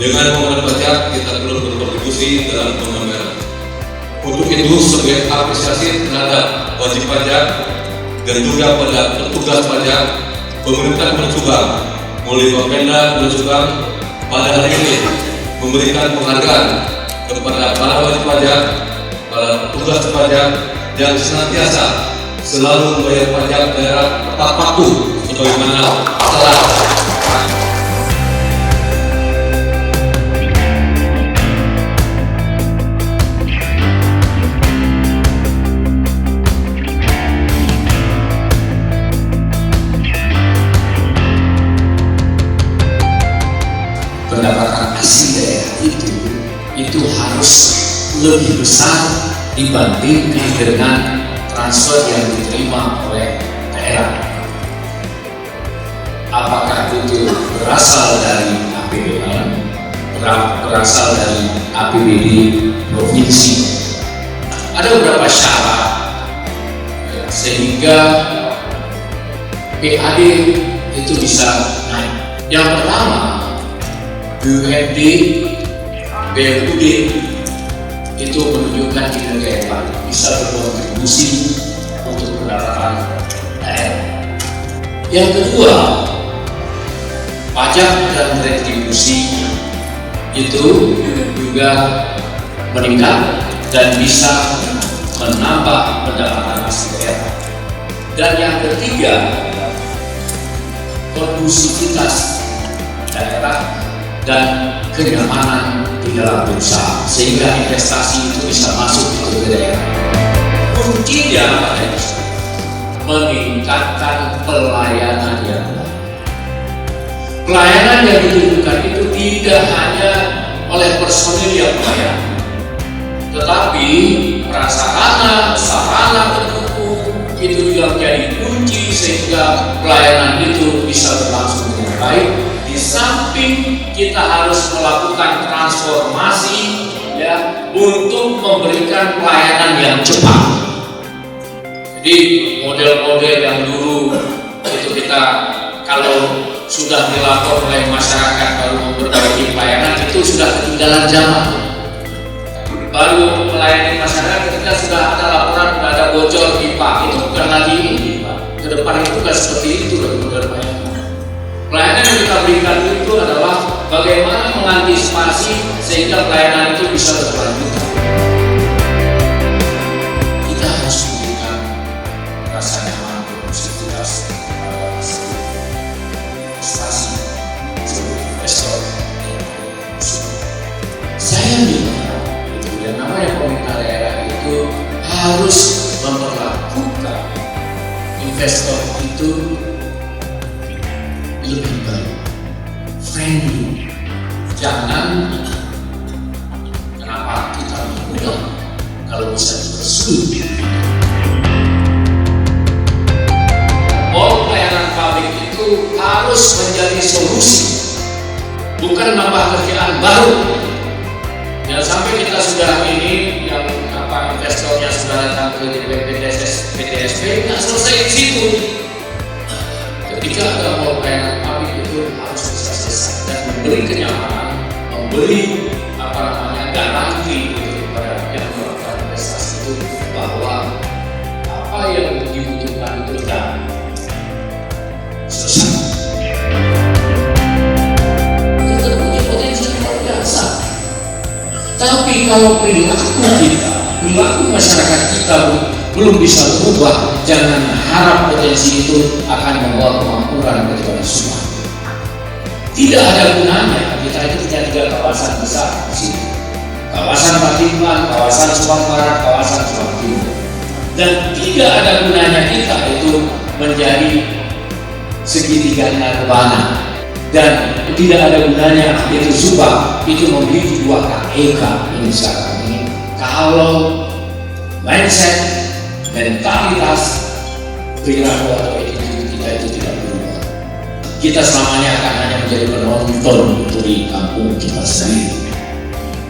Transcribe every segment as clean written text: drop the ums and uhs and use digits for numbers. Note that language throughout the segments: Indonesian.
Dengan mengenai pajak, kita perlu berkontribusi dalam penganggaran. Untuk itu, sebagai apresiasi terhadap wajib pajak dan juga pada petugas pajak, pemerintah Belusukan melalui Bapenda Belusukan pada hari ini memberikan penghargaan kepada para wajib pajak, para petugas pajak yang senantiasa selalu membayar pajak daerah tepat waktu sebagaimana telah. Pendapatan asli daerah itu harus lebih besar dibandingkan dengan transfer yang diterima oleh daerah. Apakah itu berasal dari APBN, berasal dari APBD provinsi? Ada beberapa syarat sehingga PAD itu bisa naik. Yang pertama, BUMD, BUD itu menunjukkan kinerja yang baik, bisa berkontribusi untuk pendapatan daerah. Yang kedua, pajak dan retribusi itu juga meningkat dan bisa menambah pendapatan asli daerah. Dan yang ketiga, kondusivitas daerah dan kenyamanan di dalam berusaha sehingga investasi itu bisa masuk ke daerah. Kuncinya meningkatkan pelayanan yang baik. Pelayanan yang ditunjukkan itu tidak hanya oleh personil yang melayani, tetapi prasarana, sarana pendukung itu juga menjadi kunci sehingga pelayanan itu bisa berlangsung dengan baik. Di samping kita harus melakukan transformasi ya untuk memberikan pelayanan yang cepat. Jadi model-model yang dulu itu kita kalau sudah dilapor oleh masyarakat baru memperbaiki pelayanan itu sudah ketinggalan zaman. Baru melayani masyarakat ketika sudah ada laporan sudah ada bocor pipa, itu bukan lagi ini Pak. Ke depan itu kan seperti itu model pelayanan. Pelayanan yang kita berikan itu adalah bagaimana mengantisipasi sehingga pelayanan itu bisa berkelanjutan. Kita harus memberikan rasa nyaman, kondusivitas kepada investasi sebagai investor. Saya minta yang namanya pemerintah daerah itu harus memperlakukan investor itu lebih baik, friendly. Jangan kenapa kita mudah kalau bisa dipersulit. Pelayanan publik itu harus menjadi solusi, bukan nambah kerjaan baru. Jangan sampai kita sudah ini yang investornya sudah datang ke DPP PTSP nggak selesai di situ. Ketika ada pelayanan publik itu harus bisa selesai dan memberi kenyamanan, memberi garansi kepada yang melakukan investasi itu bahwa apa yang dibutuhkan itu sudah selesai. Kita punya potensi luar biasa. Tapi kalau perilaku masyarakat kita belum bisa berubah, jangan harap potensi itu akan membawa kemakmuran kepada semua. Tidak ada gunanya kita itu punya 3 kawasan besar di sini. Kawasan Patimban, kawasan Subang Barat, kawasan Subang Timur. Dan tidak ada gunanya kita itu menjadi segitiga nirwana. Dan tidak ada gunanya itu Subang itu memiliki 2 KEK ini sekarang ini kalau mindset, mentalitas, perilaku atau attitude kita itu tidak berubah. Kita selamanya akan hanya menjadi penonton itu di kampung kita sendiri.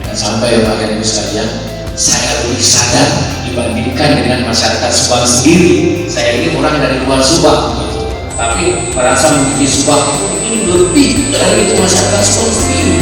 Dan sampai Bapak Ibu sekalian, saya lebih sadar dibandingkan dengan masyarakat Subang sendiri. Saya ini orang dari luar Subang, gitu. Tapi merasa memiliki Subang ini lebih dari itu masyarakat Subang sendiri.